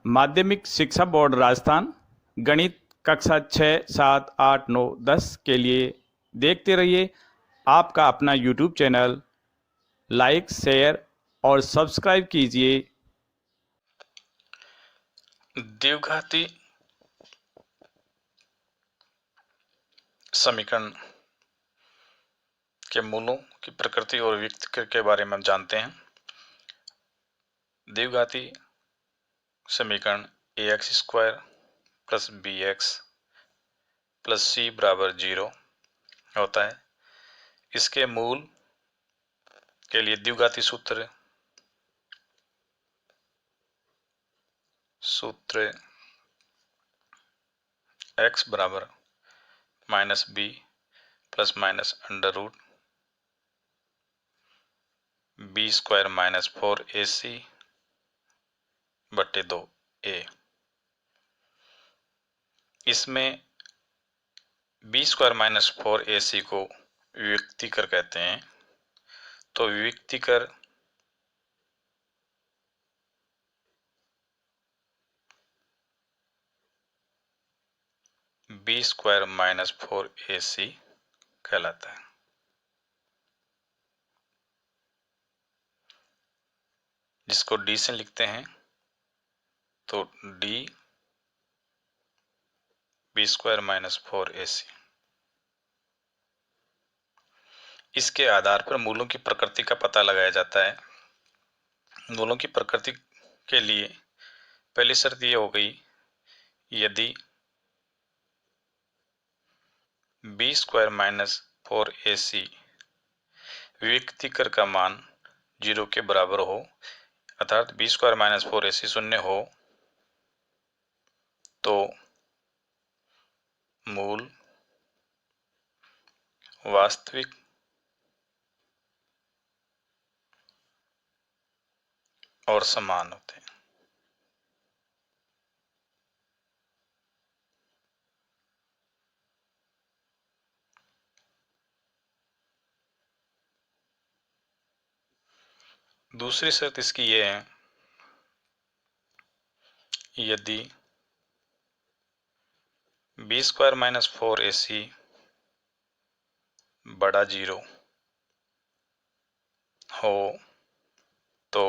माध्यमिक शिक्षा बोर्ड राजस्थान गणित कक्षा 6, 7, 8, 9, 10 के लिए देखते रहिए आपका अपना यूट्यूब चैनल। लाइक, शेयर और सब्सक्राइब कीजिए। द्विघाती समीकरण के मूलों की प्रकृति और व्यक्तिकर के बारे में हम जानते हैं। द्विघाती समीकरण ax² plus bx plus c बराबर 0 होता है। इसके मूल के लिए द्विघाती सूत्र x बराबर -b plus minus under root b² - 4ac बटे 2a। इसमें b² - 4ac को विविक्तिकर कहते हैं। तो विविक्तिकर b² - 4ac कहलाता है। जिसको d से लिखते हैं तो d b² - 4ac। इसके आधार पर मूलों की प्रकृति का पता लगाया जाता है। मूलों की प्रकृति के लिए पहली शर्त यह हो गई, यदि b² - 4ac विविक्तिकर का मान 0 के बराबर हो, अर्थात b² - 4ac शून्य हो, तो मूल वास्तविक और समान होते हैं। दूसरी शर्त इसकी यह है, यदि b² - 4ac बड़ा 0 हो तो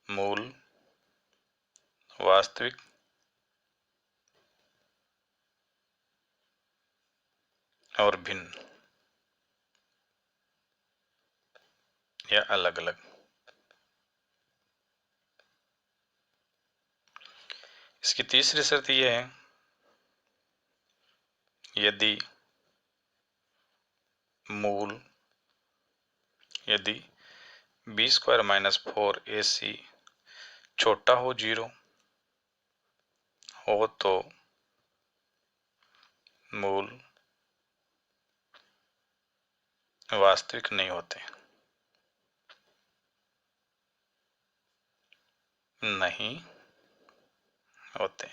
मूल वास्तविक और भिन्न या अलग अलग। इसकी तीसरी शर्त यह है, यदि मूल b² - 4ac छोटा हो 0 हो तो मूल वास्तविक नहीं होते। नहीं होते।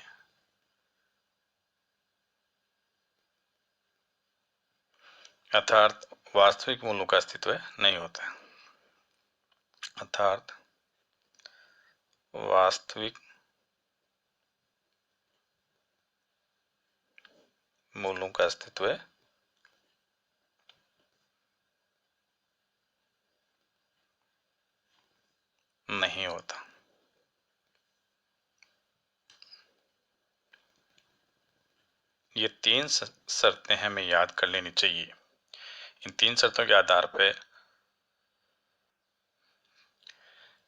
अर्थात वास्तविक मूलों का अस्तित्व नहीं होता। अर्थात वास्तविक मूलों का अस्तित्व नहीं होता। ये 3 शर्तें हमें याद कर लेनी चाहिए। इन 3 शर्तों के आधार पर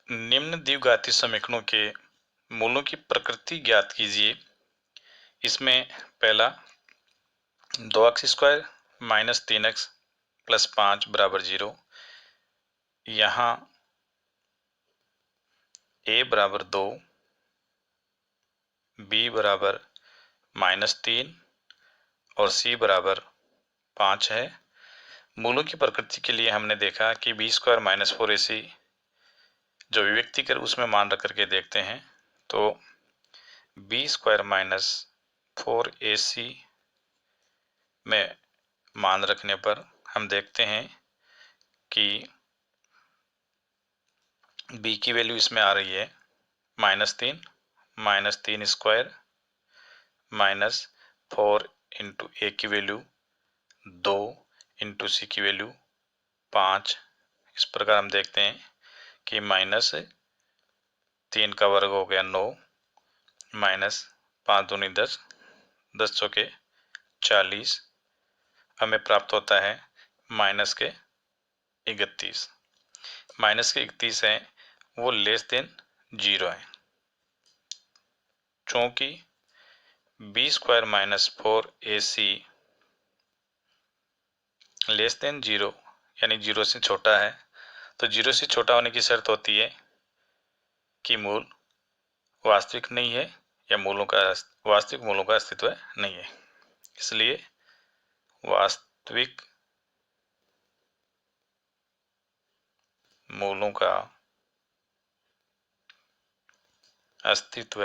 निम्न द्विघाती समीकरणों के मूलों की प्रकृति ज्ञात कीजिए। इसमें पहला 2x² - 3x + 5 बराबर 0। यहाँ a बराबर 2, b बराबर -3 और c बराबर 5 है। मूलों की प्रकृति के लिए हमने देखा कि b² - 4ac जो विविक्ति कर उसमें मान रख करके देखते हैं, तो b² - 4ac में मान रखने पर हम देखते हैं कि b की वैल्यू इसमें आ रही है -3 -3 स्क्वायर माइनस 4 इंटू ए की वैल्यू 2 इंटू सी की वैल्यू 5। इस प्रकार हम देखते हैं कि -3 का वर्ग हो गया 9 माइनस 5 दूनी 10, 10 चौके 40, हमें प्राप्त होता है माइनस के 31। माइनस के 31 है वो लेस देन 0 है, चूँकि B square minus 4ac less than 0 यानी 0 से छोटा है, तो 0 से छोटा होने की शर्त होती है कि मूल वास्तविक नहीं है या वास्तविक मूलों का अस्तित्व नहीं है। इसलिए वास्तविक मूलों का अस्तित्व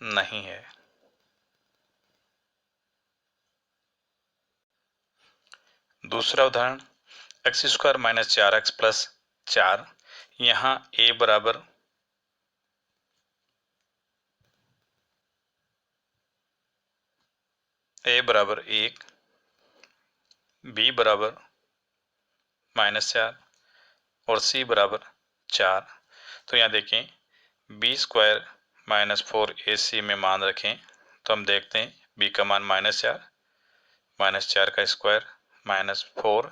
नहीं है। दूसरा उदाहरण x square minus 4x plus 4, यहाँ a बराबर a बराबर 1, b बराबर -4 और c बराबर 4। तो यहाँ देखें बी स्क्वायर माइनस 4ac में मान रखें तो हम देखते हैं b का मान -4 का स्क्वायर -4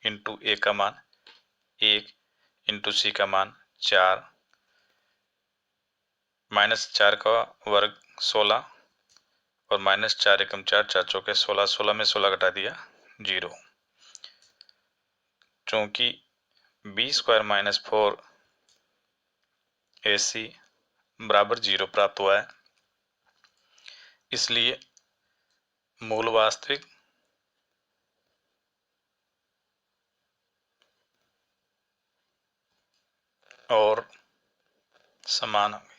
इंटू ए का मान 1 इंटू सी का मान 4, -4 का वर्ग 16 और -4 एकम 4, 4 चौके 16, 16 में 16 घटा दिया 0। चूँकि बी स्क्वायर माइनस 4ac बराबर 0 प्राप्त हुआ है, इसलिए मूल वास्तविक और समान होंगे।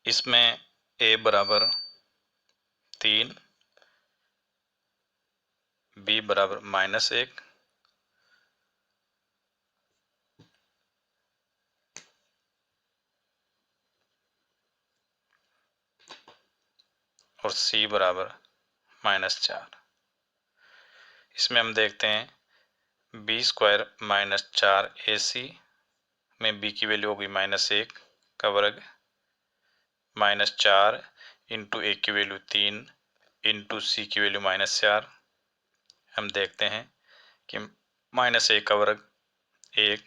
इसमें a बराबर 3, b बराबर -1 और c बराबर -4। इसमें हम देखते हैं बी स्क्वायर माइनस 4ac में b की वैल्यू होगी -1 का वर्ग, -4 इंटू ए की वैल्यू 3 इंटू सी की वैल्यू -4। हम देखते हैं कि -1 का वर्ग 1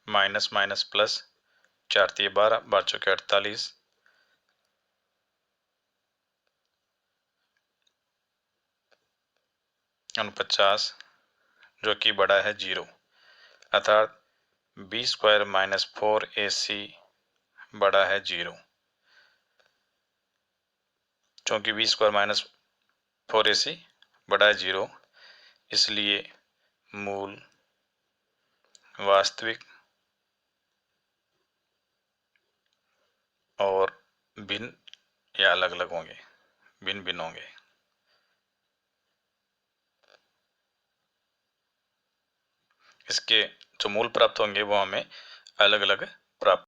माइनस माइनस प्लस 4 3 12, 12 चौके 48, और 50 जो कि बड़ा है 0, अर्थात बी स्क्वायर माइनस 4ac बड़ा है 0। चूँकि बी स्क्वायर माइनस 4ac बड़ा है 0, इसलिए मूल वास्तविक और भिन्न या अलग अलग होंगे, भिन्न भिन्न होंगे। इसके जो मूल प्राप्त होंगे वो हमें अलग अलग प्राप्त